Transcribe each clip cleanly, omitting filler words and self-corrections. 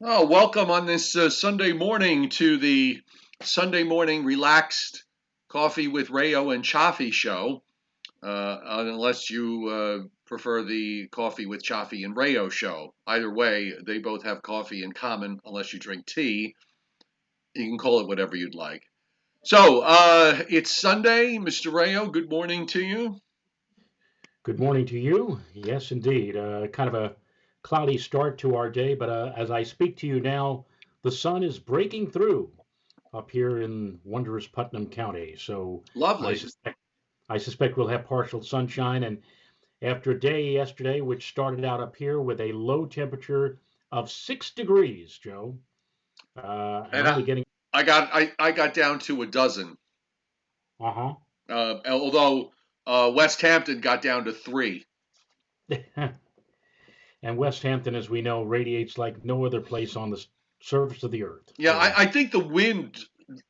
Oh, welcome on this Sunday morning to the Sunday morning relaxed coffee with Rayo and Chaffee show. Unless you prefer the coffee with Chaffee and Rayo show. Either way, they both have coffee in common. Unless you drink tea, you can call it whatever you'd like. So it's Sunday, Mr. Rayo. Good morning to you. Good morning to you. Yes, indeed. Kind of a cloudy start to our day, but as I speak to you now, the sun is breaking through up here in wondrous Putnam County. So I Lovely. suspect I suspect we'll have partial sunshine. And after a day yesterday, which started out up here with a low temperature of 6 degrees, Joe, and And only getting I got down to a dozen. uh Although West Hampton got down to three. huh. And West Hampton, as we know, radiates like no other place on the surface of the earth. Yeah, So I think the wind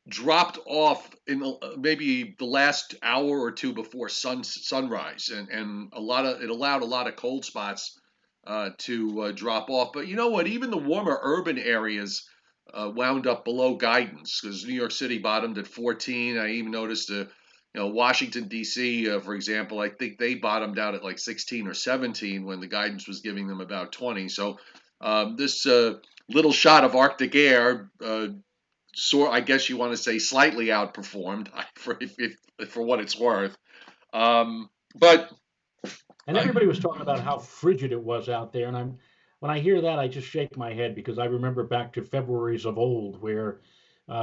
dropped off in maybe the last hour or two before sunrise, and it allowed a lot of cold spots to drop off. But you know what? Even the warmer urban areas wound up below guidance because New York City bottomed at 14. I even noticed Washington D.C. For example, I think they bottomed out at like 16 or 17 when the guidance was giving them about 20. So this little shot of Arctic air I guess you want to say slightly outperformed for what it's worth. But and I, everybody was talking about how frigid it was out there, and when I hear that, I just shake my head because I remember back to Februarys of old where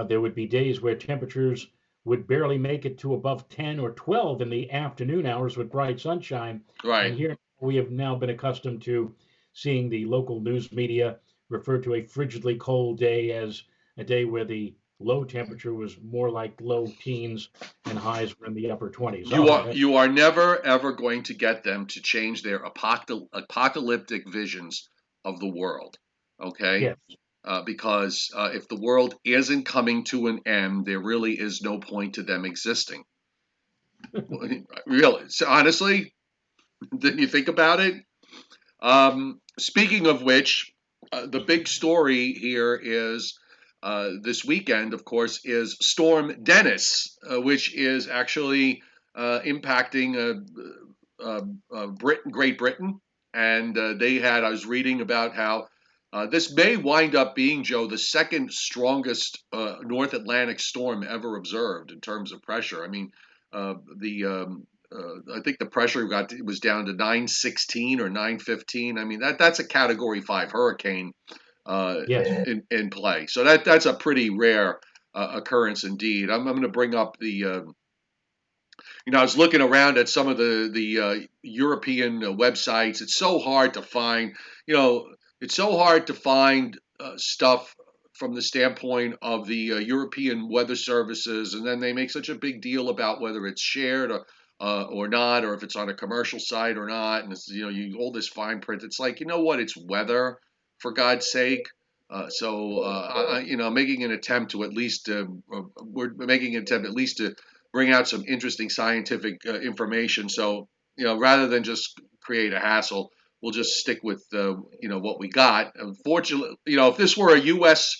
there would be days where temperatures would barely make it to above 10 or 12 in the afternoon hours with bright sunshine. And right, here we have now been accustomed to seeing the local news media refer to a frigidly cold day as a day where the low temperature was more like low teens and highs were in the upper 20s. Oh, that, you are never ever going to get them to change their apocalyptic visions of the world. Okay, yes. because if the world isn't coming to an end, there really is no point to them existing. Really, so honestly, didn't you think about it? Speaking of which, the big story here is this weekend, of course, is Storm Dennis, which is actually impacting Great Britain. And I was reading about how this may wind up being, Joe, the second strongest North Atlantic storm ever observed in terms of pressure. I mean, the I think the pressure was down to 916 or 915. I mean that's a Category 5 hurricane Yes. in play. So that's a pretty rare occurrence indeed. I'm going to bring up the I was looking around at some of the European websites. It's so hard to find. You know, it's so hard to find stuff from the standpoint of the European weather services, and then they make such a big deal about whether it's shared or not, or if it's on a commercial site or not. And it's all this fine print. It's like what? It's weather, for God's sake. Making an attempt to at least we're making an attempt at least to bring out some interesting scientific information. So, rather than just create a hassle, we'll just stick with what we got. Unfortunately, if this were a U.S.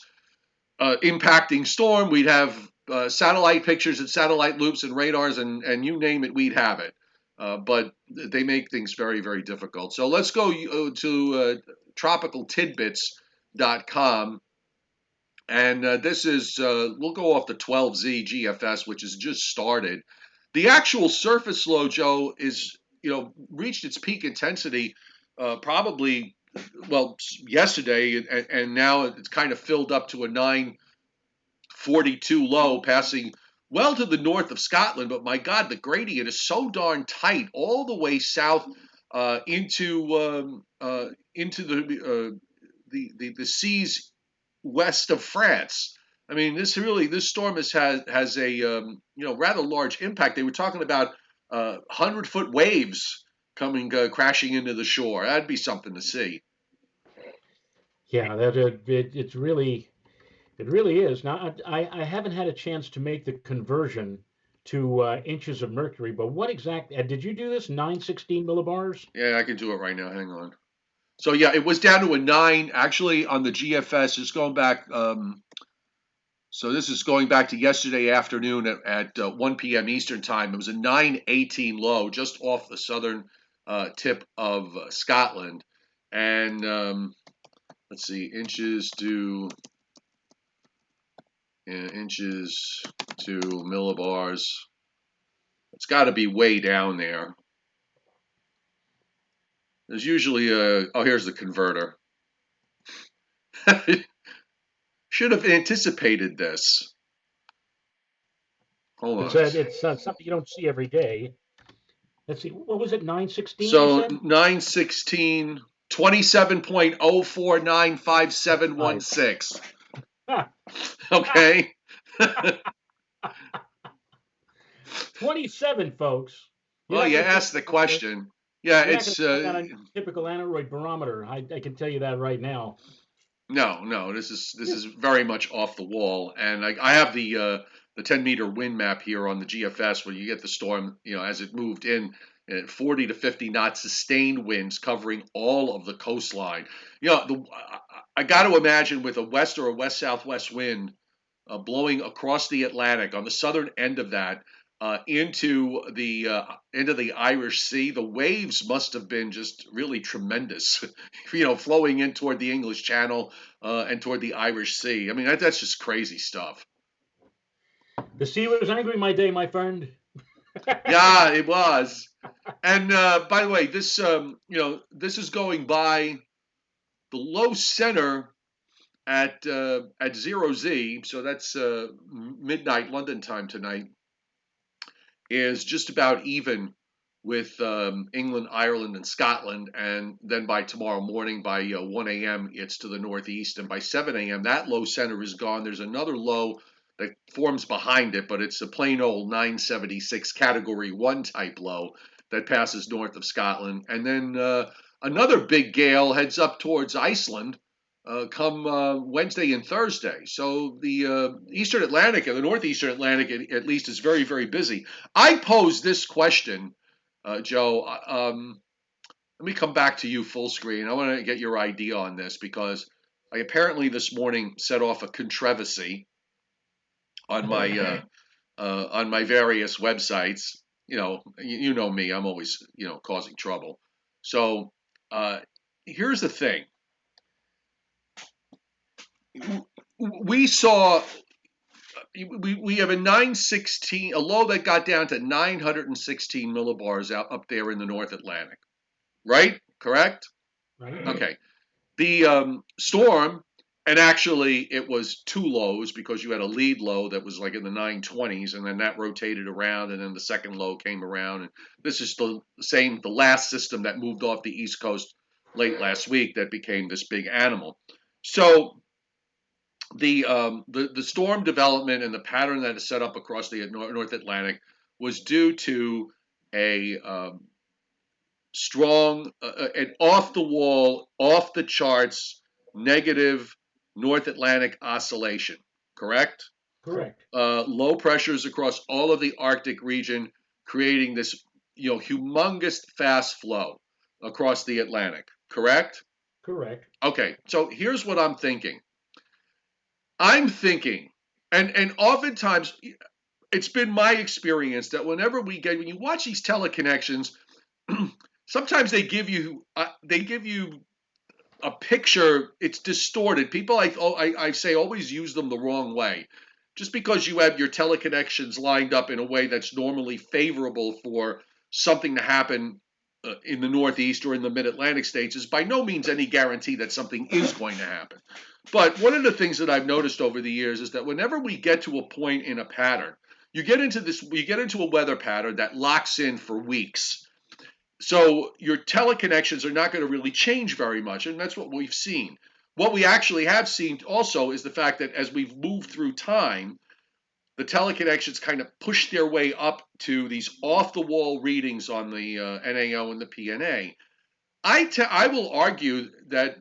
Impacting storm, we'd have satellite pictures and satellite loops and radars and you name it, we'd have it. But they make things very, very difficult. So let's go to tropicaltidbits.com. And this is, we'll go off the 12Z GFS, which has just started. The actual surface low, Joe, is, reached its peak intensity probably, well, yesterday, and now it's kind of filled up to a 942 low, passing well to the north of Scotland. But my God, the gradient is so darn tight all the way south into the seas west of France. I mean, this storm has a rather large impact. They were talking about 100-foot waves coming crashing into the shore. That'd be something to see. Yeah, it really is. Now, I haven't had a chance to make the conversion to inches of mercury, but what exact did you do this 916 millibars? Yeah, I can do it right now. Hang on. So yeah, it was down to a 9 actually on the GFS. Just going back. So this is going back to yesterday afternoon at 1 p.m. Eastern time. It was a 918 low just off the southern tip of Scotland, and let's see, inches to millibars. It's got to be way down there. There's usually a. Oh, here's the converter. Should have anticipated this. Hold on. It's something you don't see every day. Let's see, what was it? 916, you So said? 916, 27.049571 Five. six. Ah, ah, Okay. 27, folks. You're Well, not you going to find asked the that on your, question. Yeah, you're not going it's to find that on your typical aneroid barometer. I can tell you that right now. no. This is very much off the wall, and I have the 10-meter wind map here on the GFS where you get the storm. As it moved in at 40 to 50 knot sustained winds covering all of the coastline. I got to imagine with a west or a west southwest wind blowing across the Atlantic on the southern end of that into the Irish Sea. The waves must have been just really tremendous, flowing in toward the English Channel and toward the Irish Sea. I mean, that's just crazy stuff. The sea was angry, my day, my friend. Yeah, it was. And by the way, this is going by the low center at 0Z, so that's midnight London time tonight, is just about even with England, Ireland, and Scotland. And then by tomorrow morning, by 1 a.m., it's to the northeast. And by 7 a.m., that low center is gone. There's another low that forms behind it, but it's a plain old 976 category 1 type low that passes north of Scotland. And then another big gale heads up towards Iceland come Wednesday and Thursday. So the Eastern Atlantic and the Northeastern Atlantic, at least, is very, very busy. I pose this question, Joe. Let me come back to you full screen. I want to get your idea on this because I apparently this morning set off a controversy on my various websites. You know me. I'm always causing trouble. So here's the thing. We saw we have a 916, a low that got down to 916 millibars out up there in the North Atlantic, right? Correct? Right? Okay. The storm, and actually it was two lows because you had a lead low that was like in the 920s, and then that rotated around, and then the second low came around. And this is the last system that moved off the East Coast late last week that became this big animal. So the storm development and the pattern that is set up across the North Atlantic was due to a strong, an off the wall, off the charts, negative North Atlantic oscillation. Correct? Correct. Low pressures across all of the Arctic region, creating this humongous fast flow across the Atlantic. Correct? Correct. Okay, so here's what I'm thinking. I'm thinking, and oftentimes it's been my experience that when you watch these teleconnections, sometimes they give you a picture. It's distorted. People, I say, always use them the wrong way. Just because you have your teleconnections lined up in a way that's normally favorable for something to happen in the Northeast or in the Mid-Atlantic states is by no means any guarantee that something is going to happen. But one of the things that I've noticed over the years is that whenever we get to a point in a pattern, you get into a weather pattern that locks in for weeks. So your teleconnections are not going to really change very much, and that's what we've seen. What we actually have seen also is the fact that as we've moved through time, the teleconnections kind of push their way up to these off-the-wall readings on the NAO and the PNA. I will argue that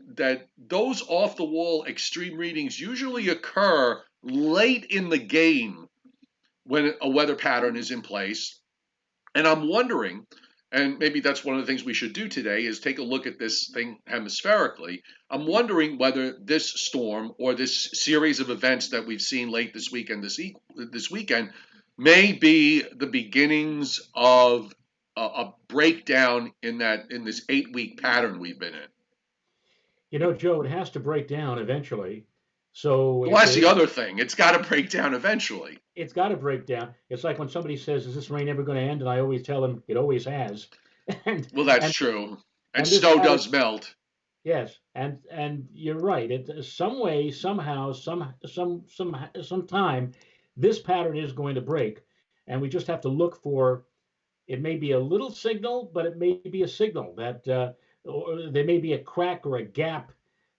those off-the-wall extreme readings usually occur late in the game when a weather pattern is in place, and I'm wondering and maybe that's one of the things we should do today is take a look at this thing hemispherically. I'm wondering whether this storm or this series of events that we've seen late this weekend, this weekend, may be the beginnings of a breakdown in this 8 week pattern we've been in. You know, Joe, it has to break down eventually. So Well, if that's there the is, other thing. It's got to break down eventually. it's got to break down. It's like when somebody says, "Is this rain ever going to end?" And I always tell them, "It always has." And Well, that's and true. And and this snow pattern, does melt. yes, and you're right. It some way, somehow, sometime, this pattern is going to break, and we just have to look for. It may be a little signal, but it may be a signal that or there may be a crack or a gap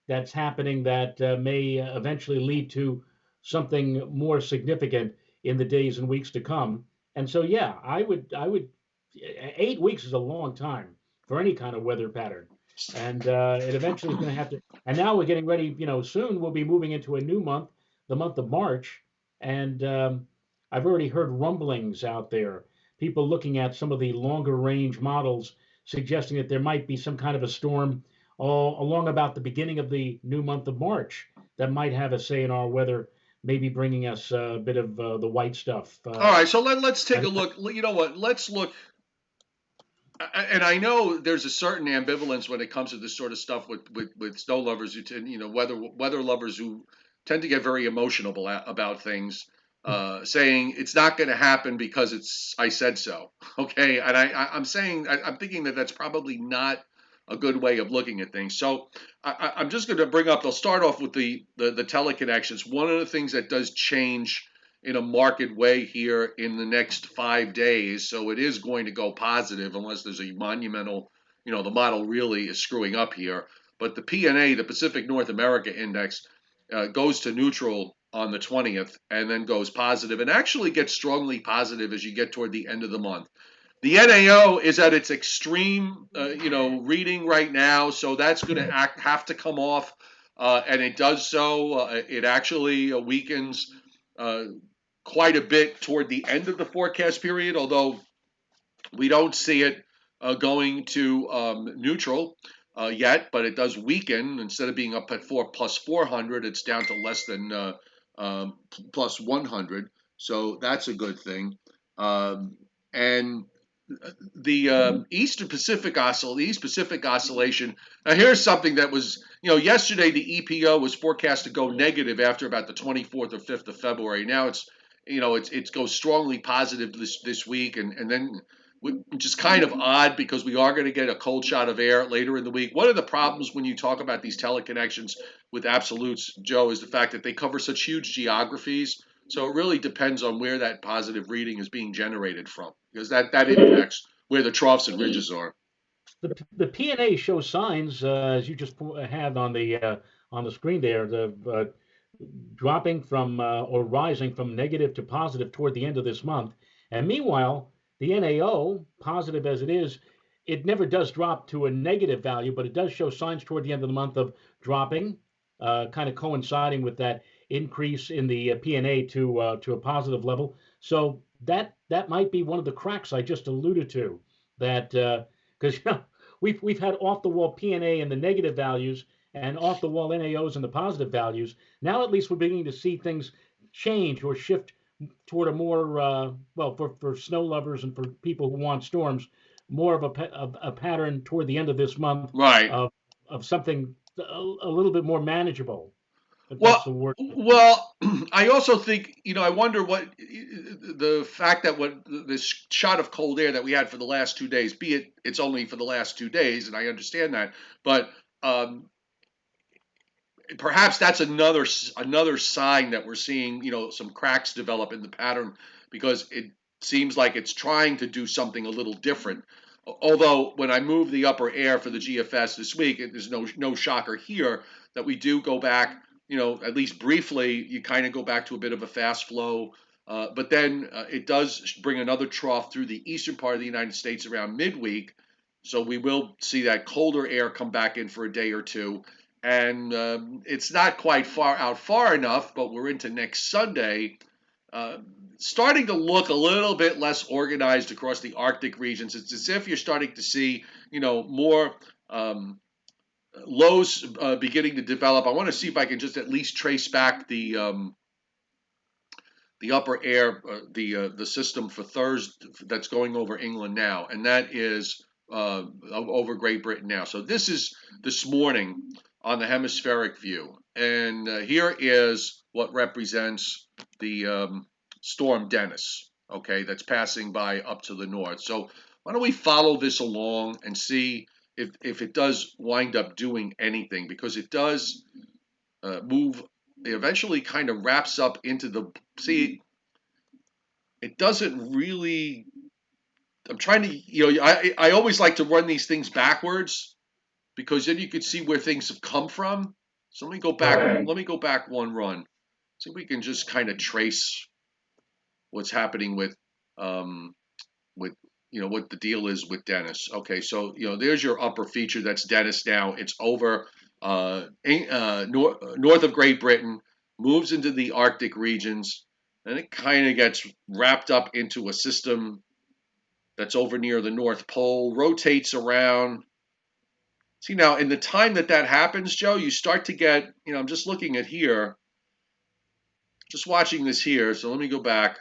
that's happening that may eventually lead to something more significant in the days and weeks to come. And so, yeah, I would. 8 weeks is a long time for any kind of weather pattern, and it eventually is going to have to. And now we're getting ready. Soon we'll be moving into a new month, the month of March, and I've already heard rumblings out there. People looking at some of the longer range models, suggesting that there might be some kind of a storm all along about the beginning of the new month of March that might have a say in our weather, maybe bringing us a bit of the white stuff. All right, so let's take a I, look. You know what? Let's look. And I know there's a certain ambivalence when it comes to this sort of stuff with snow lovers who tend, weather lovers who tend to get very emotional about things, saying it's not going to happen because I said so. Okay, and I'm saying I'm thinking that that's probably not a good way of looking at things. So I'm just going to bring up. I'll start off with the teleconnections. One of the things that does change in a market way here in the next 5 days. So it is going to go positive unless there's a monumental, the model really is screwing up here. But the PNA, the Pacific North America Index, goes to neutral on the 20th and then goes positive and actually gets strongly positive as you get toward the end of the month. The NAO is at its extreme, reading right now, so that's going to have to come off, and it does so. It actually weakens uh, quite a bit toward the end of the forecast period, although we don't see it going to neutral yet, but it does weaken. Instead of being up at plus 400, it's down to less than plus 100. So that's a good thing. And the East Pacific Oscillation. Now, here's something that was, yesterday the EPO was forecast to go negative after about the 24th or 5th of February. Now it's goes strongly positive this week, and then which is kind of odd because we are going to get a cold shot of air later in the week. One of the problems when you talk about these teleconnections with absolutes, Joe, is the fact that they cover such huge geographies. So it really depends on where that positive reading is being generated from, because that impacts where the troughs and ridges are. the PNA shows signs, as you just have on the screen there, the dropping from or rising from negative to positive toward the end of this month. And meanwhile, the NAO, positive as it is, it never does drop to a negative value, but it does show signs toward the end of the month of dropping, kind of coinciding with that increase in the PNA to a positive level. So that might be one of the cracks I just alluded to. That because we've had off the wall PNA in the negative values and off the wall NAOs in the positive values. Now at least we're beginning to see things change or shift toward a more well for snow lovers and for people who want storms, more of a pattern toward the end of this month Right. of of something a little bit more manageable, if that's Well, the word. well, I also think I wonder what the fact that what this shot of cold air that we had for the last 2 days, be it's only for the last 2 days, and I understand that, but um, perhaps that's another sign that we're seeing some cracks develop in the pattern because it seems like it's trying to do something a little different. Although when I move the upper air for the GFS this week, there's no shocker here that we do go back. At least briefly, you kind of go back to a bit of a fast flow. But then it does bring another trough through the eastern part of the United States around midweek. So we will see that colder air come back in for a day or two. And it's not quite far enough, but we're into next Sunday. Uh, starting to look a little bit less organized across the Arctic regions. It's as if you're starting to see, more lows beginning to develop. I want to see if I can just at least trace back the upper air, the system for Thursday that's going over England now, and that is over Great Britain now. So this is this morning on the hemispheric view, and here is what represents the storm Dennis. Okay, that's passing by up to the north. So why don't we follow this along and see if it does wind up doing anything, because it does move. It eventually kind of wraps up into the see. It doesn't really. I'm trying to, I always like to run these things backwards because then you can see where things have come from. So let me go back. Right. Let me go back one run. See if we can just kind of trace what's happening with what the deal is with Dennis. Okay, so there's your upper feature. That's Dennis now. It's over north of Great Britain, moves into the Arctic regions, and it kind of gets wrapped up into a system that's over near the North Pole, rotates around. See, now in the time that happens, Joe, you start to get, I'm just looking at here, just watching this here. So let me go back.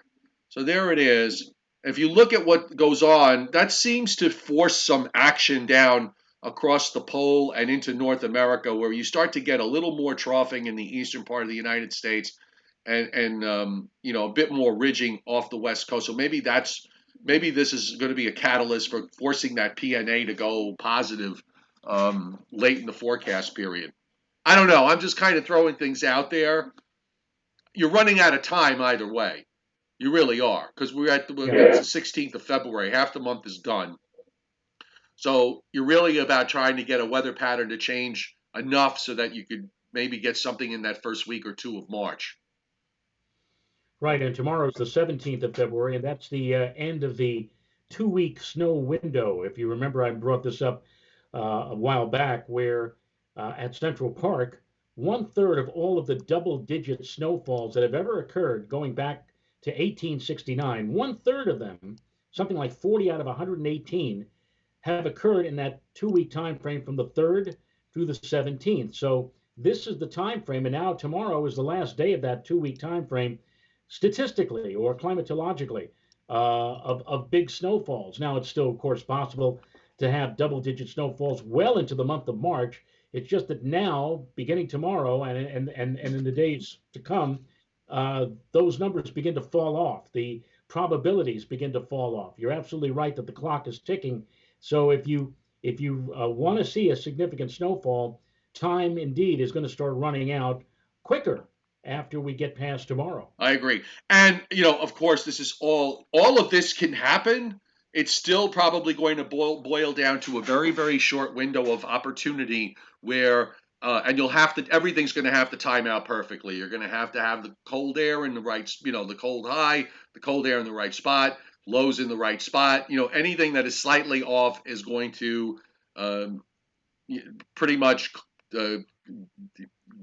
So there it is. If you look at what goes on, that seems to force some action down across the pole and into North America, where you start to get a little more troughing in the eastern part of the United States, and a bit more ridging off the west coast. So maybe this is going to be a catalyst for forcing that PNA to go positive late in the forecast period. I don't know. I'm just kind of throwing things out there. You're running out of time either way. You really are, because it's the 16th of February. Half the month is done. So you're really about trying to get a weather pattern to change enough so that you could maybe get something in that first week or two of March. Right, and tomorrow's the 17th of February, and that's the end of the 2 week snow window. If you remember, I brought this up a while back, where at Central Park, 1/3 of all of the double-digit snowfalls that have ever occurred going back to 1869, 1/3 of them, something like 40 out of 118, have occurred in that 2 week time frame from the 3rd through the 17th. So this is the time frame, and now tomorrow is the last day of that 2 week time frame statistically or climatologically of big snowfalls. Now, it's still, of course, possible to have double-digit snowfalls well into the month of March. It's just that now, beginning tomorrow and in the days to come, those numbers begin to fall off. The probabilities begin to fall off. You're absolutely right that the clock is ticking. So if you want to see a significant snowfall, time indeed is going to start running out quicker after we get past tomorrow. I agree. And, of course, this is all of this can happen. It's still probably going to boil down to a very, very short window of opportunity where, and everything's going to have to time out perfectly. You're going to have the cold air in the right, the cold high, the cold air in the right spot, lows in the right spot. Anything that is slightly off is going to um, pretty much uh,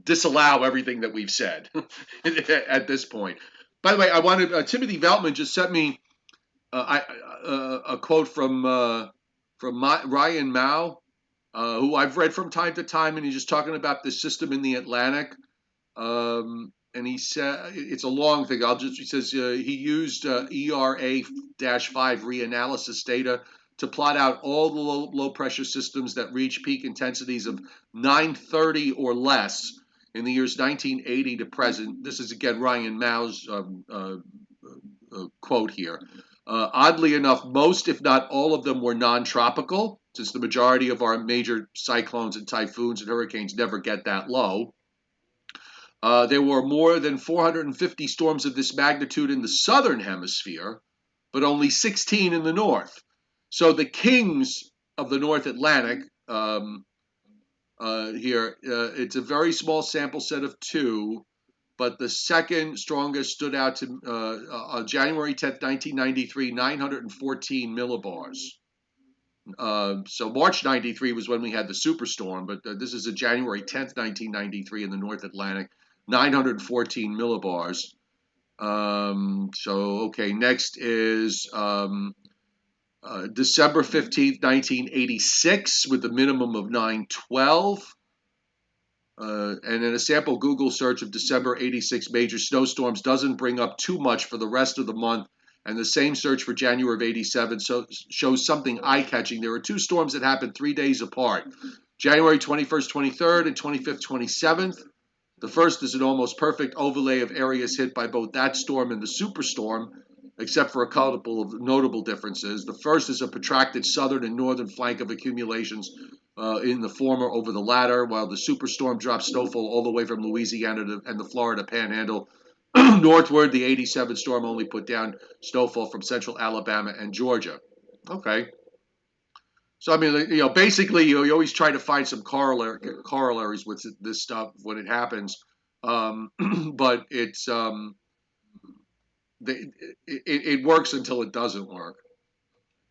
disallow everything that we've said at this point. By the way, I wanted Timothy Veltman just sent me a quote from Ryan Mao, who I've read from time to time, and he's just talking about the system in the Atlantic. And he said it's a long thing. He says he used ERA-5 reanalysis data to plot out all the low pressure systems that reach peak intensities of 930 or less in the years 1980 to present. This is again Ryan Mao's quote here. Oddly enough, most, if not all of them, were non-tropical, since the majority of our major cyclones and typhoons and hurricanes never get that low. There were more than 450 storms of this magnitude in the southern hemisphere, but only 16 in the north. So the kings of the North Atlantic here, it's a very small sample set of 2, but the second strongest stood out to on January 10th, 1993, 914 millibars. So March 93 was when we had the superstorm, but this is a January 10th, 1993 in the North Atlantic, 914 millibars. Okay, next is December 15th, 1986, with a minimum of 912. And then a sample Google search of December 86 major snowstorms doesn't bring up too much for the rest of the month. And the same search for January of 87 shows something eye catching. There were two storms that happened 3 days apart: January 21st, 23rd, and 25th, 27th. The first is an almost perfect overlay of areas hit by both that storm and the superstorm, except for a couple of notable differences. The first is a protracted southern and northern flank of accumulations in the former over the latter, while the superstorm dropped snowfall all the way from Louisiana and the Florida Panhandle. Northward, the 87 storm only put down snowfall from central Alabama and Georgia. Okay. So I mean, basically, you always try to find some corollaries with this stuff when it happens, but it works until it doesn't work.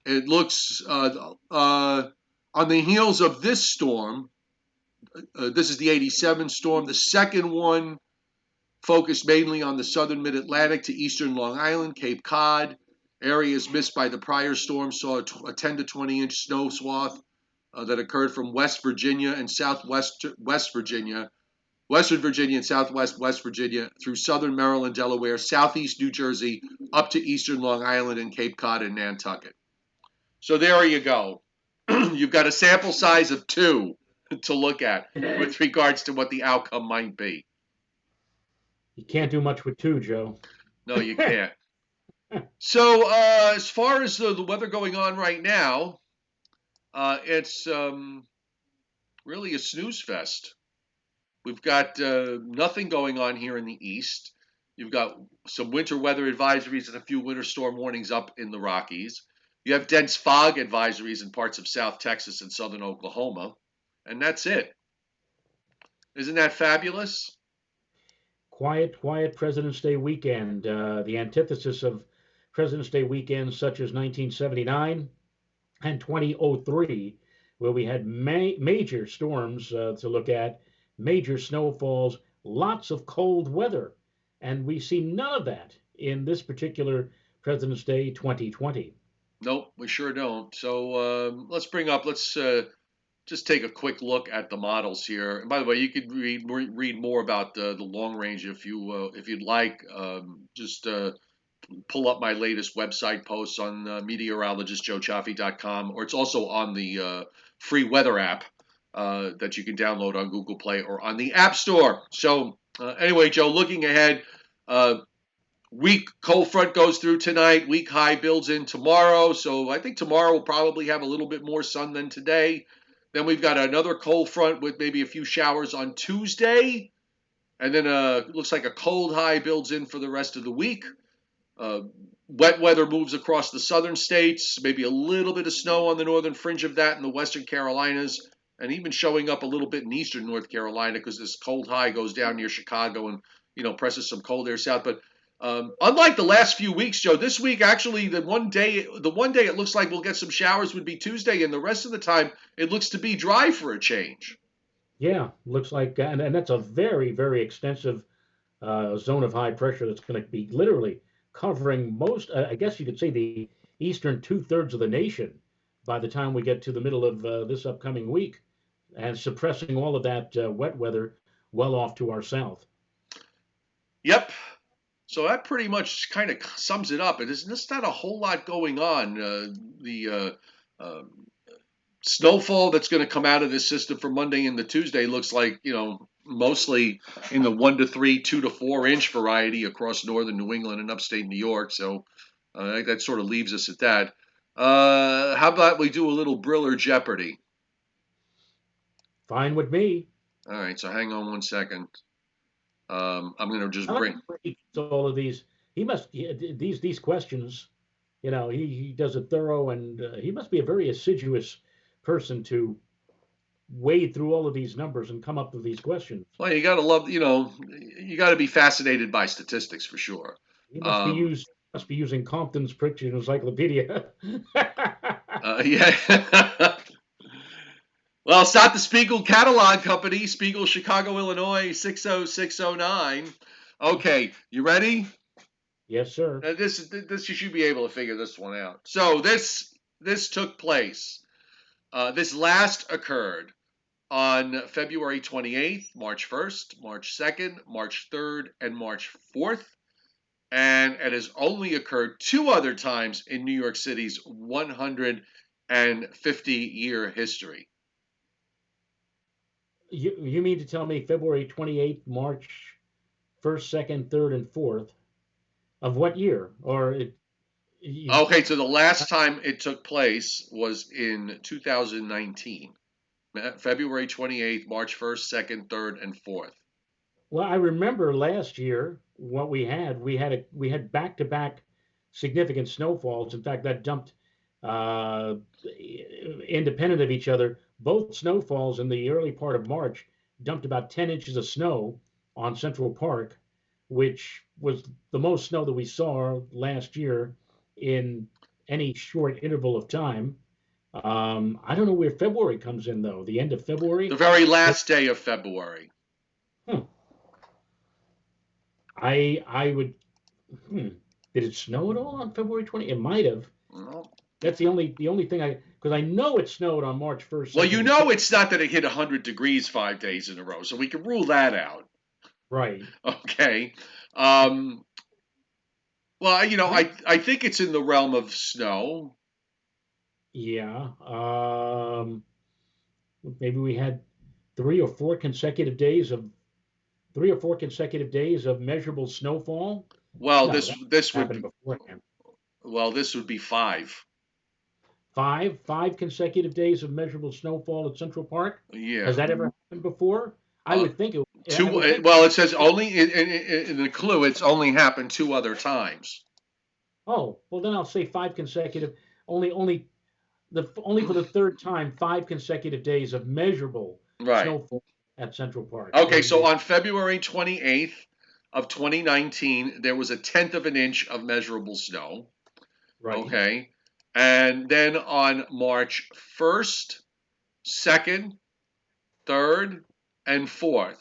It looks on the heels of this storm. This is the '87 storm. The second one focused mainly on the southern mid-Atlantic to eastern Long Island, Cape Cod. Areas missed by the prior storm saw a 10 to 20 inch snow swath that occurred from West Virginia and West Virginia, Western Virginia and Southwest West Virginia through southern Maryland, Delaware, southeast New Jersey, up to eastern Long Island and Cape Cod and Nantucket. So there you go. You've got a sample size of 2 to look at with regards to what the outcome might be. You can't do much with two, Joe. No, you can't. So as far as the weather going on right now, it's really a snooze fest. We've got nothing going on here in the east. You've got some winter weather advisories and a few winter storm warnings up in the Rockies. You have dense fog advisories in parts of South Texas and southern Oklahoma. And that's it. Isn't that fabulous? Quiet President's Day weekend, the antithesis of President's Day weekends such as 1979 and 2003, where we had major storms to look at, major snowfalls, lots of cold weather. And we see none of that in this particular President's Day 2020. Nope, we sure don't. So let's just take a quick look at the models here. And by the way, you could read more about the long range if you'd like. Just pull up my latest website posts on meteorologistjoecioffi.com, or it's also on the free weather app that you can download on Google Play or on the App Store. So anyway, Joe, looking ahead, weak cold front goes through tonight. Weak high builds in tomorrow. So I think tomorrow will probably have a little bit more sun than today. Then we've got another cold front with maybe a few showers on Tuesday. And then looks like a cold high builds in for the rest of the week. Wet weather moves across the southern states, maybe a little bit of snow on the northern fringe of that in the western Carolinas, and even showing up a little bit in eastern North Carolina because this cold high goes down near Chicago and presses some cold air south. But unlike the last few weeks, Joe, this week actually the one day it looks like we'll get some showers would be Tuesday, and the rest of the time it looks to be dry for a change. Yeah, looks like, and that's a very extensive zone of high pressure that's going to be literally covering most, I guess you could say, the eastern two-thirds of the nation by the time we get to the middle of this upcoming week, and suppressing all of that wet weather well off to our south. Yep. So that pretty much kind of sums it up. There's just not a whole lot going on. The snowfall that's going to come out of this system for Monday and the Tuesday looks like, mostly in the 1 to 3, 2 to 4 inch variety across northern New England and upstate New York. So that sort of leaves us at that. How about we do a little Briller Jeopardy? Fine with me. All right, so hang on one second. I'm going to just I bring. like all of these. He must these questions. He does it thorough, and he must be a very assiduous person to wade through all of these numbers and come up with these questions. Well, you got to love, you got to be fascinated by statistics for sure. He must be using Compton's Picture Encyclopedia. Yeah. Well, it's not the Spiegel Catalog Company, Spiegel, Chicago, Illinois, 60609. Okay, you ready? Yes, sir. This you should be able to figure this one out. So this took place. This last occurred on February 28th, March 1st, March 2nd, March 3rd, and March 4th. And it has only occurred two other times in New York City's 150-year history. You mean to tell me February 28th, March 1st, 2nd, 3rd, and 4th of what year? Or you, Okay, so the last time it took place was in 2019, February 28th, March 1st, 2nd, 3rd, and 4th. well, I remember last year what we had. We had back-to-back significant snowfalls. In fact, that dumped uh, independent of each other. Both snowfalls in the early part of March dumped about 10 inches of snow on Central Park, which was the most snow that we saw last year in any short interval of time. I don't know where February comes in, though. The end of The February. very last day of February. Hmm. I would. Hmm. Did it snow at all on February 20? It might have. Well, That's the only thing because I know it snowed on March 1st, well, 2nd, you and know 3rd. it's not that it hit 100 degrees 5 days in a row, so we can rule that out. Right. Okay. Um, well, I I think it's in the realm of snow. Yeah. Maybe we had three or four consecutive days of 3 or 4 consecutive days of measurable snowfall. Well, No, this that this happened would beforehand. this would be five. Five consecutive days of measurable snowfall at Central Park. Has Yeah. that ever happened before? I Uh, would think it. I two. would think. Well, it says only in the clue. It's only happened two other times. Oh, well, then I'll say five consecutive. Only for the third time, 5 consecutive days of measurable Right. snowfall at Central Park. Okay. There, So there, on February 28th of 2019, there was a tenth of an inch of measurable snow. right, Okay. And then on March 1st, 2nd, 3rd, and 4th,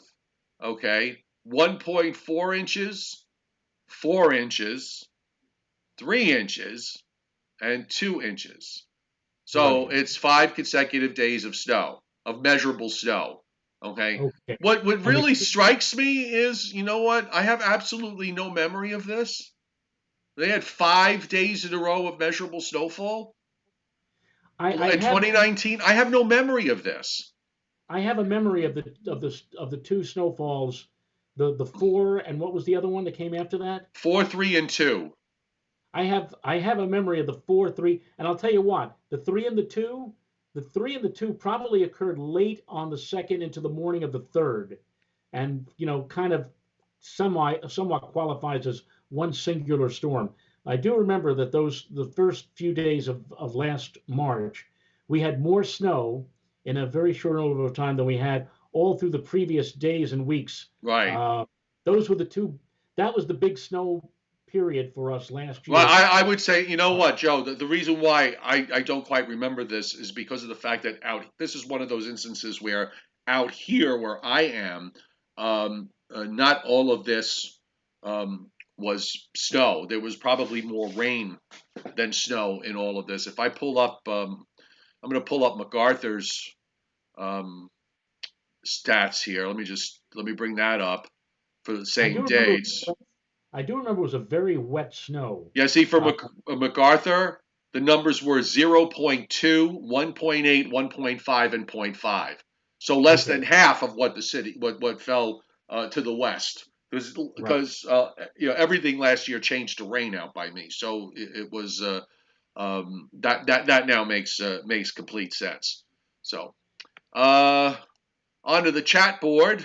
okay, 1.4 inches, 4 inches, 3 inches, and 2 inches. So right. it's 5 consecutive days of snow, of measurable snow. Okay. Okay. What And really strikes me is, you know what? I have absolutely no memory of this. They had 5 days in a row of measurable snowfall I in have 2019. I have no memory of this. I have a memory of the two snowfalls, the four and what was the other one that came after that? 4, 3, and 2. I have a memory of the 4, 3, and I'll tell you what, the three and the two probably occurred late on the second into the morning of the third, and kind of somewhat qualifies as one singular storm. I do remember that the first few days of last March, we had more snow in a very short interval of time than we had all through the previous days and weeks. Right. Uh, those were the two. That was the big snow period for us last Well, year. I would say, you know what, Joe, the reason why I don't quite remember this is because of the fact that this is one of those instances where out here where I am, not all of this was snow. There was probably more rain than snow in all of this. If I pull up, I'm going to pull up MacArthur's um, stats here. Let me bring that up for the I same do remember. dates. I do remember it was a very wet snow. Yeah, see, for Uh, MacArthur, the numbers were 0.2, 1.8, 1.5, and zero point 0.5. So less than okay, half of what the city, what fell to the west. right. Because everything last year changed to rain out by me, so it was that now makes complete sense. So uh, onto the chat board.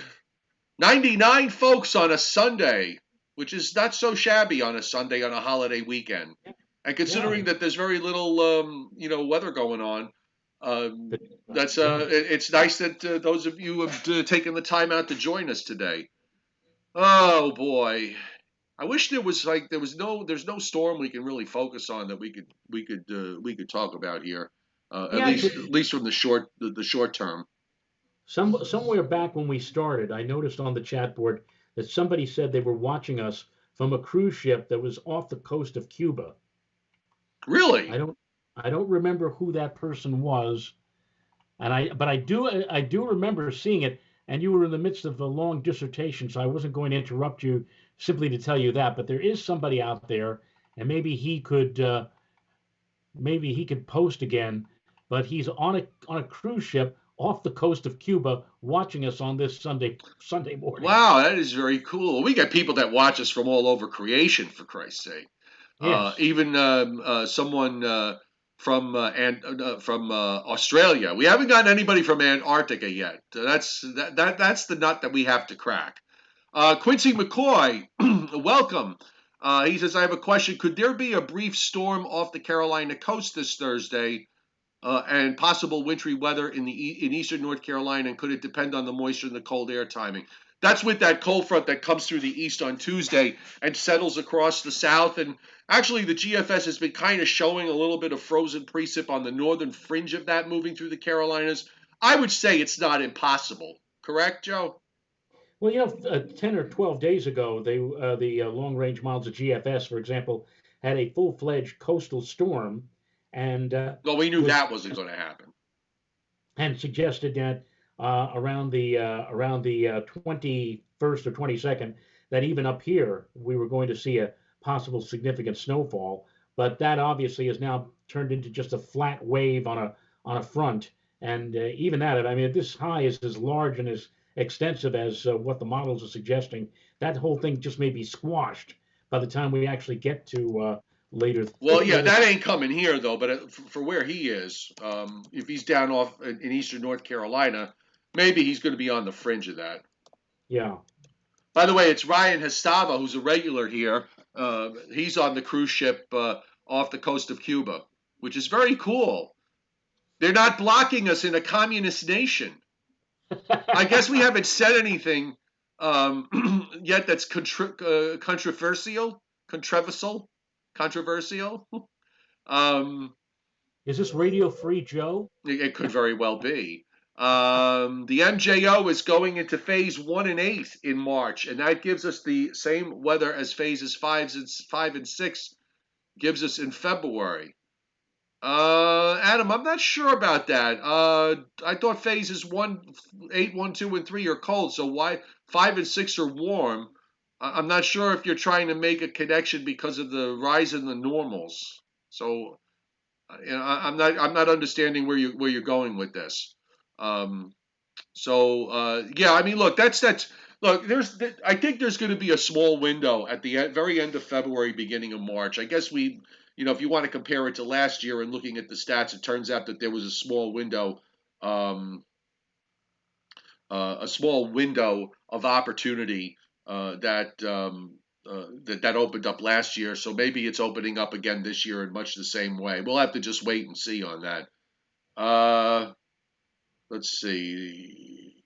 99 folks on a Sunday, which is not so shabby on a Sunday on a holiday weekend. And Yeah, considering that there's very little, weather going on, but, that's yeah. it's nice that those of you have taken the time out to join us today. Oh boy, I wish there's no storm we can really focus on that we could talk about here, Yeah, at least from the short term. somewhere back when we started, I noticed on the chat board that somebody said they were watching us from a cruise ship that was off the coast of Cuba. I Really? don't I don't remember who that person was, and I do remember seeing it. And you were in the midst of a long dissertation, so I wasn't going to interrupt you simply to tell you that. But there is somebody out there, and maybe he could post again. But he's on a cruise ship off the coast of Cuba, watching us on this Sunday morning. Wow, that is very cool. We got people that watch us from all over creation, for Christ's sake. Yes. Even someone from Australia. We haven't gotten anybody from Antarctica yet. That's the nut that we have to crack. Quincy McCoy, welcome. He says, I have a question. Could there be a brief storm off the Carolina coast this Thursday and possible wintry weather in eastern North Carolina? And could it depend on the moisture and the cold air timing? That's with that cold front that comes through the east on Tuesday and settles across the south. And actually, the GFS has been kind of showing a little bit of frozen precip on the northern fringe of that moving through the Carolinas. I would say it's not impossible. Correct, Joe? Well, 10 or 12 days ago, the long range models of GFS, for example, had a full fledged coastal storm and Well, we knew was that wasn't going to happen. and suggested that around the 21st or 22nd, that even up here we were going to see a possible significant snowfall. But that obviously has now turned into just a flat wave on a front, and even that, I mean, if this high is as large and as extensive as what the models are suggesting, that whole thing just may be squashed by the time we actually get to later Well, yeah, later. that ain't coming here though. But for where he is, if he's down off in eastern North Carolina, maybe he's going to be on the fringe of that. Yeah. By the way, it's Ryan Hestava who's a regular here. He's on the cruise ship off the coast of Cuba, which is very cool. They're not blocking us in a communist nation. I guess we haven't said anything yet that's controversial, controversial. Um, Is this Radio Free Joe? it could very well be. The MJO is going into phase 1 and 8 in March, and that gives us the same weather as phases 5 and 6 gives us in February. Adam, I'm not sure about that. I thought phases 1, 8, 1, 2, and 3 are cold, so why 5 and 6 are warm? I'm not sure if you're trying to make a connection because of the rise in the normals. So I'm not understanding where you're going with this. Um, yeah, I mean, look, that's look. I think there's going to be a small window at the very end of February, beginning of March. I guess if you want to compare it to last year and looking at the stats, it turns out that there was um, a small window of opportunity that opened up last year. So maybe it's opening up again this year in much the same way. We'll have to just wait and see on that. Uh, let's see.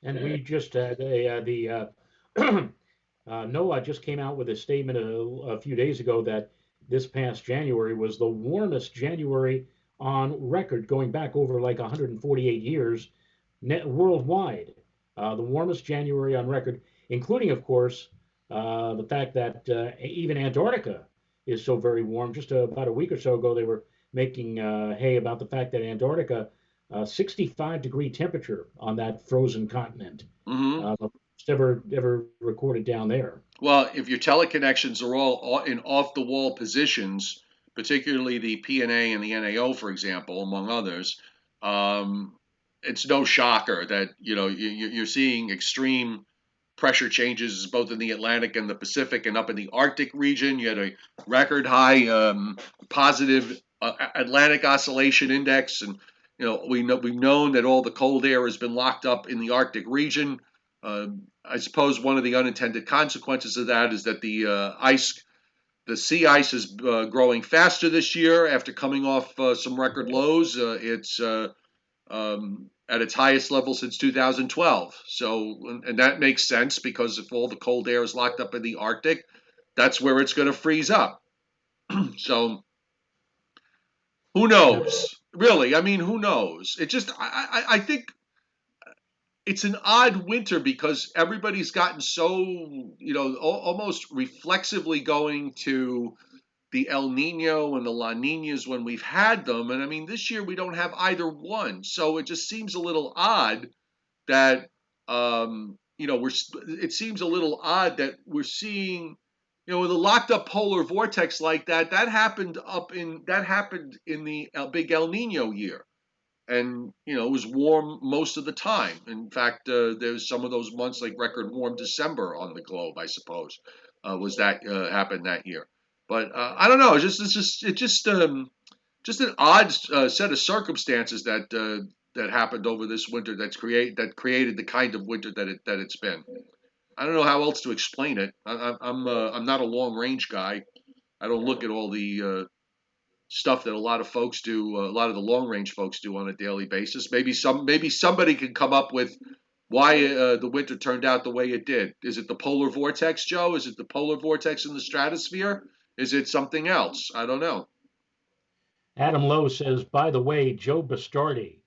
And we just the NOAA just came out with a statement a few days ago that this past January was the warmest January on record, going back over like 148 years worldwide. The warmest January on record, including, of course, the fact that even Antarctica is so very warm. Just about a week or so ago, they were making hay about the fact that Antarctica, 65-degree temperature on that frozen continent, Hmm. the first ever recorded down there. Well, if your teleconnections are all in off-the-wall positions, particularly the PNA and the NAO, for example, among others, um, it's no shocker that you're seeing extreme pressure changes both in the Atlantic and the Pacific, and up in the Arctic region. You had a record high positive Atlantic Oscillation Index, and we've known that all the cold air has been locked up in the Arctic region. I suppose one of the unintended consequences of that is that the sea ice is growing faster this year after coming off some record lows. It's at its highest level since 2012. So, and that makes sense because if all the cold air is locked up in the Arctic, that's where it's going to freeze up. So, who Now, knows? Really, I mean, who knows? It just, I think it's an odd winter because everybody's gotten so, almost reflexively going to the El Nino and the La Ninas when we've had them. And I mean, this year we don't have either one. So it just seems a little odd that, it seems a little odd that we're seeing, with a locked up polar vortex like that, that happened in the big El Nino year. And it was warm most of the time. In fact, there's some of those months like record warm December on the globe, I suppose, was that happened that year. But I don't know. Just an odd set of circumstances that happened over this winter that created the kind of winter that it's been. I don't know how else to explain it. I'm not a long range guy. I don't look at all the stuff that a lot of folks do, a lot of the long range folks do on a daily basis. Maybe somebody can come up with why the winter turned out the way it did. Is it the polar vortex, Joe? Is it the polar vortex in the stratosphere? Is it something else? I don't know. Adam Lowe says, by the way, Joe Bastardi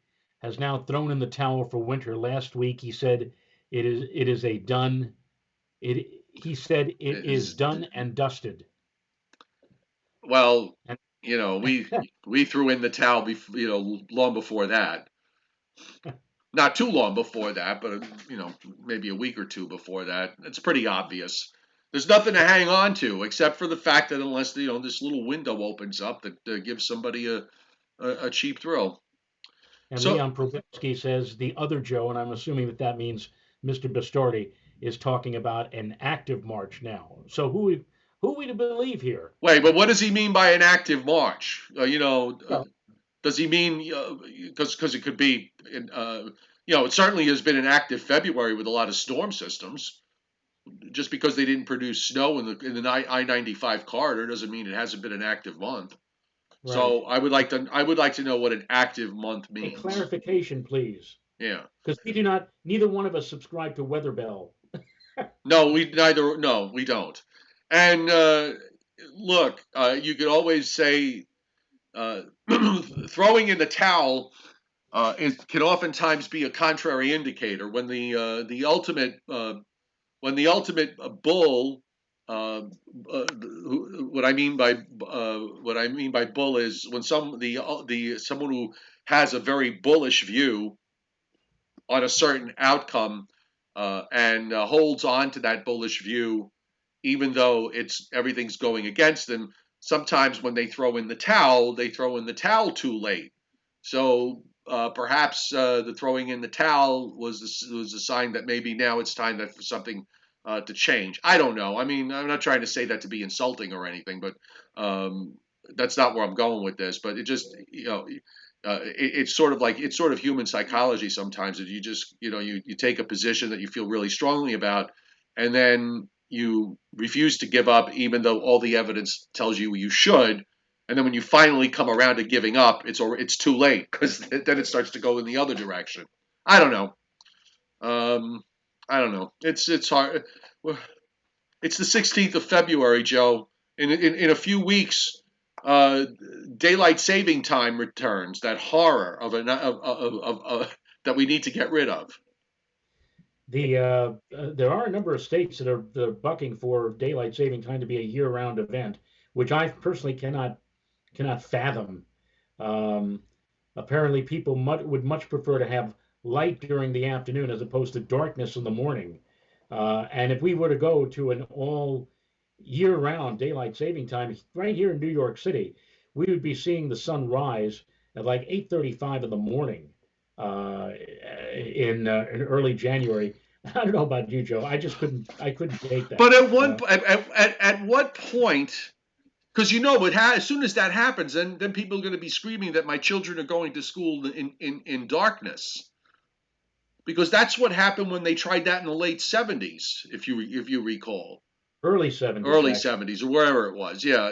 has now thrown in the towel for winter. Last week he said it is a done he said it is Is done and dusted. Well, And we threw in the towel long before that. Not too long before that, but maybe a week or two before that. It's pretty obvious. There's nothing to hang on to except for the fact that unless this little window opens up that gives somebody a cheap thrill. So Leon Probetsky says the other Joe, and I'm assuming that means Mr. Bastardi, is talking about an active march now. So who are we to believe here? wait, but what does he mean by an active march? Well, Does he mean because it could be it certainly has been an active February with a lot of storm systems. Just because they didn't produce snow in the I-95 corridor doesn't mean it hasn't been an active month. right. So I would like to know what an active month A means. clarification, please, Yeah. because we do not. Neither one of us subscribe to Weather Bell. No, we don't. And look, you could always say uh, throwing in the towel can oftentimes be a contrary indicator when the ultimate bull. What I mean by bull is when someone who has a very bullish view on a certain outcome and holds on to that bullish view, even though it's everything's going against them. Sometimes when they throw in the towel too late. So perhaps the throwing in the towel was a sign that maybe now it's time for something to change. I don't know. I mean, I'm not trying to say that to be insulting or anything, but that's not where I'm going with this. But it just, it's sort of human psychology sometimes that you just, you take a position that you feel really strongly about, and then you refuse to give up, even though all the evidence tells you should. And then when you finally come around to giving up, it's too late because then it starts to go in the other direction. I don't know. Um, I don't know. It's hard. It's the 16th of February, Joe. In a few weeks, uh, daylight saving time returns. That horror that we need to get rid of. There are a number of states that are bucking for daylight saving time to be a year-round event, which I personally cannot fathom. Um, Apparently, people would much prefer to have light during the afternoon as opposed to darkness in the morning. And if we were to go to an all year-round daylight saving time right here in New York City, we would be seeing the sun rise at like 8:35 in the morning in early January. I don't know about you, Joe. I couldn't take that. But at what point? Because as soon as that happens, then people are going to be screaming that my children are going to school in darkness. Because that's what happened when they tried that in the late '70s, if you recall, Early 70s, early actually. '70s or wherever it was. Yeah,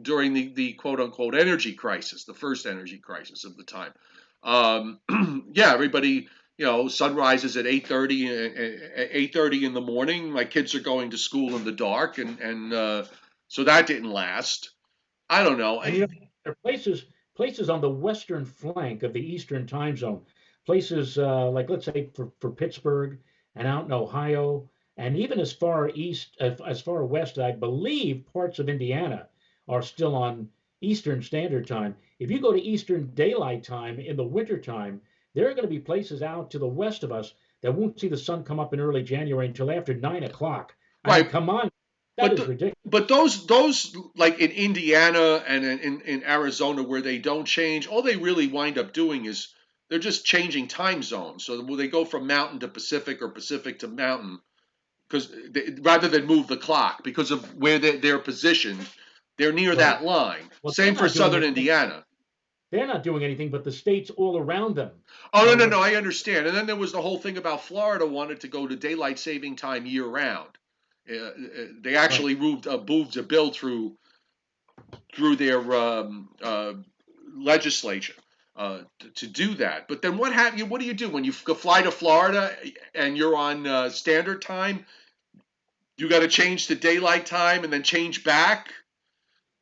during the quote unquote energy crisis, the first energy crisis of the time. Yeah, everybody. Sunrises at 8:30 in the morning. My kids are going to school in the dark, and so that didn't last. I don't know. And there are places on the western flank of the Eastern time zone, places like, let's say, for Pittsburgh and out in Ohio, and even as far east, as far west, I believe parts of Indiana are still on Eastern Standard Time. If you go to Eastern Daylight Time in the wintertime, there are going to be places out to the west of us that won't see the sun come up in early January until after 9 o'clock. I mean, Right, come on, that but is ridiculous. but those like in Indiana and in Arizona where they don't change, all they really wind up doing is they're just changing time zones. So they go from mountain to Pacific or Pacific to mountain because rather than move the clock because of where they're positioned, they're near Right. that line. Well, they're Same for not doing Southern anything. Indiana. They're not doing anything, but the states all around them. Oh no, no, What? no, I understand. And then there was the whole thing about Florida wanted to go to daylight saving time year round. They Right. actually moved a bill through their legislature to do that. But then what do you do when you fly to Florida and you're on standard time? You got to change to daylight time and then change back.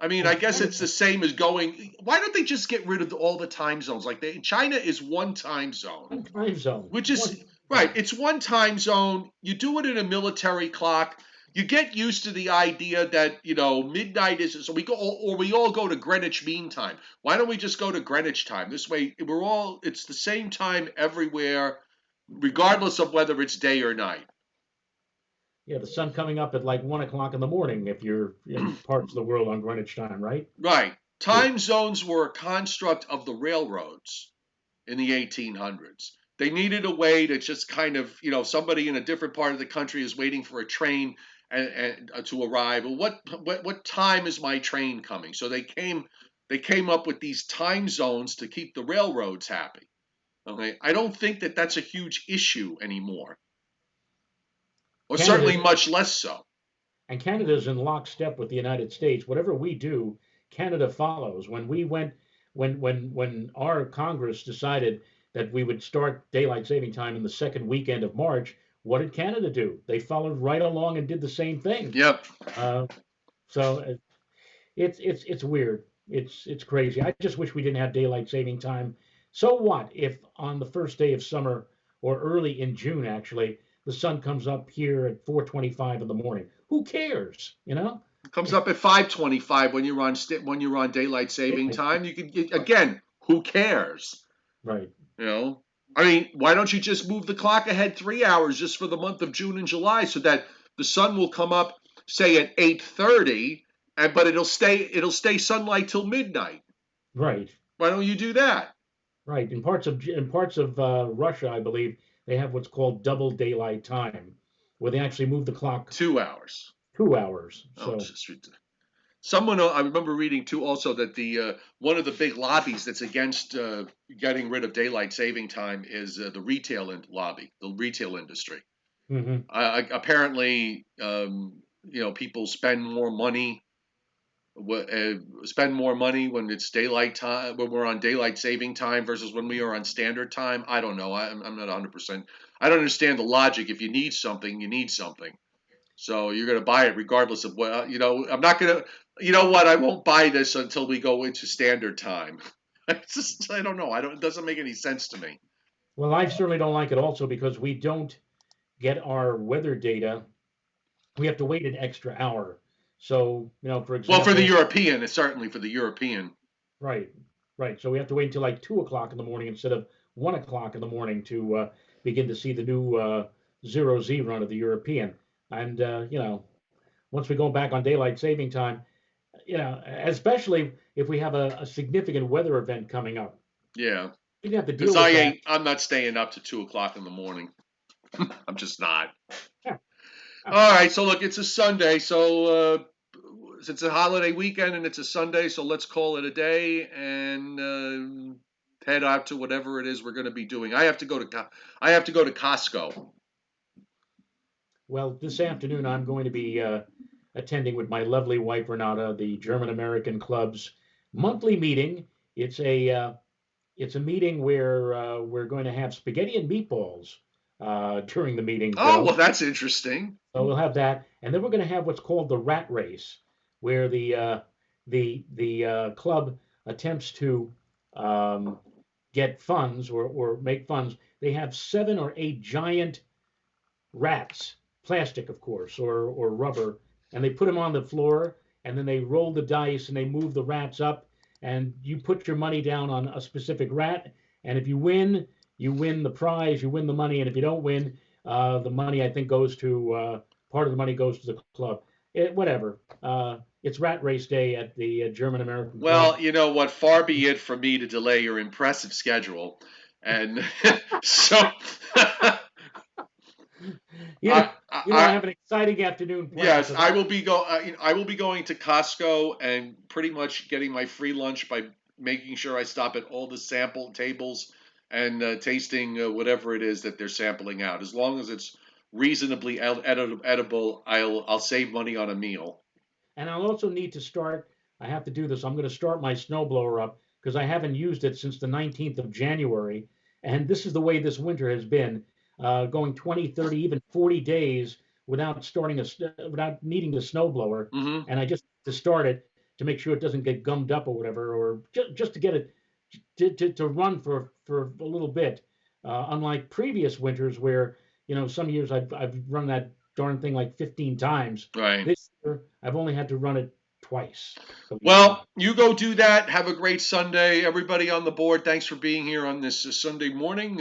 I mean, I And guess it's Canada, the same as going. Why don't they just get rid of all the time zones? Like China is one time zone, one time zone, which one is time right. zone. It's one time zone. You do it in a military clock. You get used to the idea that midnight is so we go or we all go to Greenwich Mean Time. Why don't we just go to Greenwich time? This way, it's the same time everywhere, regardless of whether it's day or night. Yeah, the sun coming up at like 1 o'clock in the morning if you're in parts of the world on Greenwich time, right? Right. Yeah. Time zones were a construct of the railroads in the 1800s. They needed a way to just kind of, somebody in a different part of the country is waiting for a train and to arrive. Well, what time is my train coming? So they came up with these time zones to keep the railroads happy. Okay, I don't think that that's a huge issue anymore, or Canada certainly much less so. and Canada's in lockstep with the United States. Whatever we do, Canada follows. When we went, when our Congress decided that we would start daylight saving time in the second weekend of March, what did Canada do? They followed right along and did the same thing. Yep. Uh, so it's weird. It's crazy. I just wish we didn't have daylight saving time. So what if on the first day of summer or early in June actually the sun comes up here at 4:25 in the morning? Who cares? You know? It comes up at 5:25 when you're on daylight saving Daylight. time. You can again. Who cares? Right. You know, I mean, why don't you just move the clock ahead 3 hours just for the month of June and July, so that the sun will come up, say at 8:30, but it'll stay sunlight till midnight. Right. Why don't you do that? Right. In parts of Russia, I believe they have what's called double daylight time, where they actually move the clock 2 hours. 2 hours. Oh, it's So just ridiculous. Someone I remember reading too also that the one of the big lobbies that's against getting rid of daylight saving time is the lobby, the retail industry. mhm. Apparently, people spend more money when it's daylight time when we're on daylight saving time versus when we are on standard time. I don't know. I'm not 100%. I don't understand the logic. If you need something, you need something. So you're going to buy it regardless of what. I'm not going to. You know what? I won't buy this until we go into standard time. I don't know. I don't. It doesn't make any sense to me. Well, I certainly don't like it also because we don't get our weather data. We have to wait an extra hour. So, for Well, for the example, European, it's certainly for the European. right, right. So we have to wait until like 2 o'clock in the morning instead of 1 o'clock in the morning to begin to see the new zero Z run of the European. And, once we go back on daylight saving time, especially if we have a significant weather event coming up, Yeah, we have to because deal with that. I'm not staying up to 2 o'clock in the morning. I'm just not. Yeah. Oh, All right, so look, it's a Sunday, so it's a holiday weekend and it's a Sunday, so let's call it a day and head out to whatever it is we're going to be doing. I have to go to Costco. well, this afternoon I'm going to be attending with my lovely wife Renata the German American Club's monthly meeting. It's a meeting where we're going to have spaghetti and meatballs during the meeting, Oh, Bill. well, that's interesting. So we'll have that, and then we're going to have what's called the rat race, where the club attempts to um, get funds or make funds, they have 7 or 8 giant rats, plastic, of course, or rubber, and they put them on the floor, and then they roll the dice and they move the rats up, and you put your money down on a specific rat, and if you win the prize, you win the money, and if you don't win, the money I think goes to part of the money goes to the club. Whatever. It's Rat Race Day at the German American Club. Well, you know what? Far be it from me to delay your impressive schedule, and so You know, I, I I, have an exciting afternoon planned yes, because I I will be going to Costco and pretty much getting my free lunch by making sure I stop at all the sample tables and tasting whatever it is that they're sampling out. As long as it's reasonably edible, I'll save money on a meal. and I'll also need to start. I have to do this. I'm going to start my snowblower up because I haven't used it since the 19th of January. And this is the way this winter has been, going 20, 30, even 40 days without without needing the snowblower. Hmm. And I just to start it to make sure it doesn't get gummed up or whatever, or just to get it to run for a little bit. Unlike previous winters where some years I've run that darn thing like 15 times. Right. This year I've only had to run it twice, believe it or Well, not. you go do that. Have a great Sunday, everybody on the board. Thanks for being here on this Sunday morning.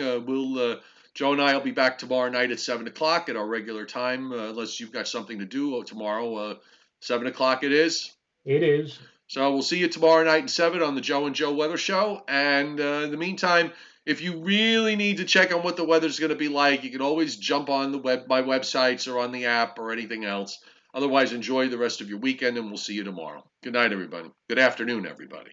Joe and I will be back tomorrow night at 7 o'clock at our regular time, unless you've got something to do tomorrow. 7 o'clock it is. It is. So we'll see you tomorrow night at 7 on the Joe and Joe Weather Show. And in the meantime, if you really need to check on what the weather's going to be like, you can always jump on my websites or on the app or anything else. Otherwise, enjoy the rest of your weekend, and we'll see you tomorrow. Good night, everybody. Good afternoon, everybody.